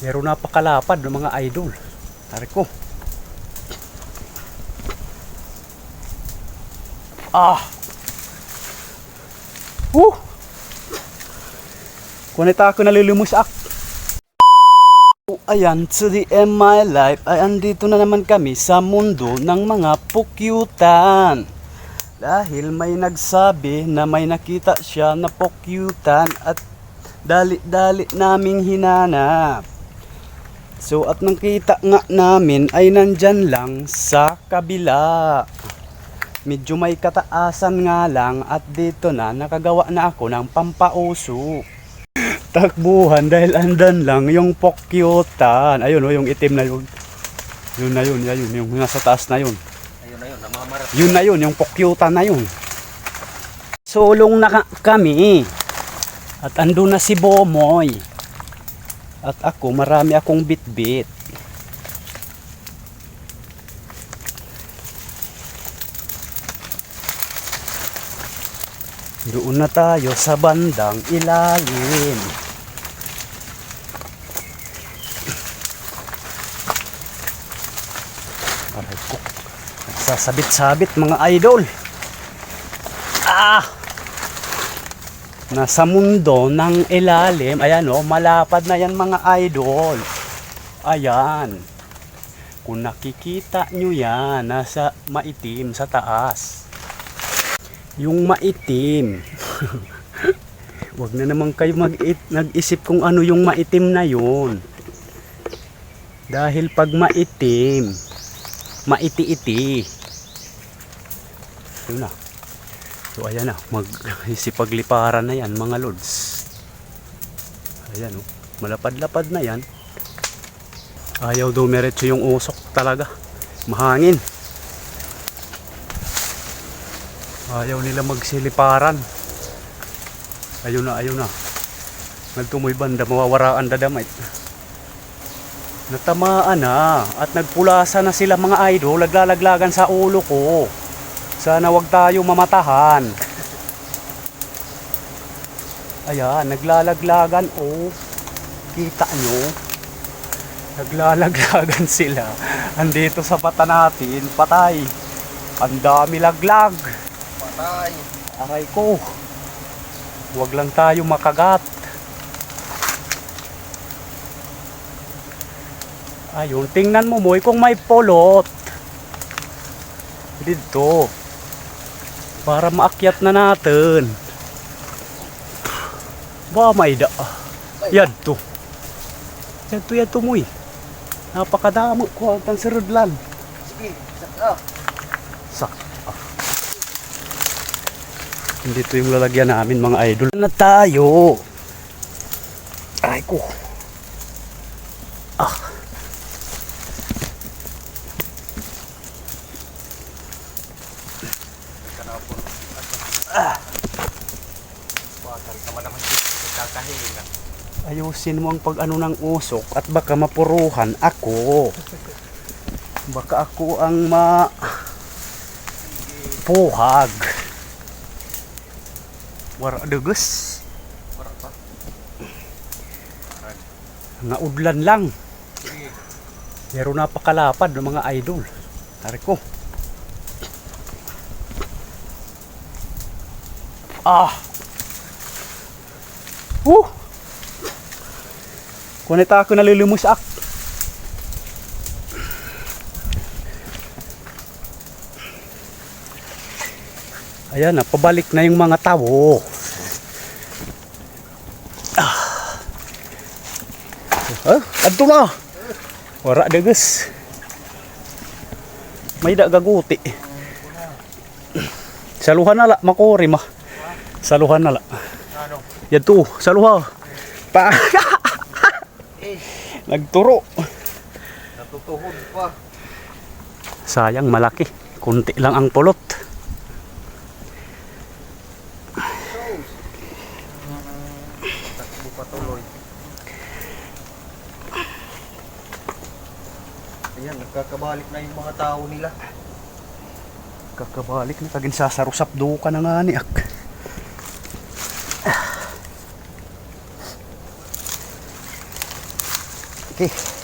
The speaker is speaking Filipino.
Meron napakalapad ng mga idol. Tari ko. Kunita ako nalilumusak. Ayan, to the end my life. Ay, andito na naman kami sa mundo ng mga pukyutan. Dahil may nagsabi na may nakita siya na pukyutan at dali-dali naming hinanap. So at nakita nga namin ay nandyan lang sa kabila. Medyo may kataasan nga lang at dito na nakagawa na ako ng pampausok. Takbuhan dahil andan lang yung pukyutan. Ayun o, yung itim na yun. Yun na yun, yung nasa taas na yun. Ayun na yun, namamarat. Yun na yun, yung pukyutan na yun. Sulong na kami. At andun na si Bomoy. At ako, marami akong bit-bit. Doon na tayo sa bandang ilalim. Aray ko. Nagsasabit-sabit mga idol. Nasa mundo ng ilalim. Ayan o, malapad na yan mga idol. Ayan. Kung nakikita nyo yan, nasa maitim sa taas. Yung maitim. Huwag na naman kayo nag-isip kung ano yung maitim na yun. Dahil pag maitim, maiti-iti. Yun na. So ayan na, magsipagliparan na yan mga lods. Ayan o, malapad-lapad na yan. Ayaw dumiretso yung usok talaga. Mahangin. Ayaw nila magsiliparan. Ayun na. Nagtumoy banda, mawawaraan dadamay. Natamaan na at nagpulasa na sila mga idol. Naglalaglagan sa ulo ko. Sana wag tayo mamatahan. Ayan, naglalaglagan. Oh, kita nyo? Naglalaglagan sila. Andito sa mata natin, patay. Ang dami laglag. Patay. Aray ko. Wag lang tayo makagat. Ayun, tingnan mo Moy kung may polot. Dito. Para maakyat na natin. Ba may da. Yan to. Yan to Moy. Napakadamo ko ang sirudlan. Sige, sakto. Dito yung lalagyan namin mga idol. Na tayo. Ay ko. Ayusin mo ang pag-ano ng usok at baka mapuruhan ako. Baka ako ang puhag. Wara deges. Wara pa. Naudlan lang. Meron napakalapad ng mga idol. Tari ko. Kunita ako nalilumusak. Ayan na, pabalik na yung mga tao. Adto na. Wara deges. May dagaguti. Saluhan na la, makori ma. Saluhan na la. Ano? Yan to, saluha. Nagturo. Natutuhod pa. Sayang malaki. Kunti lang ang pulot. Takbo patuloy. Ayan, nagkakabalik na yung mga tao nila. Kakabalik na kagin sasarusap do ka na nga ni ak. Okay.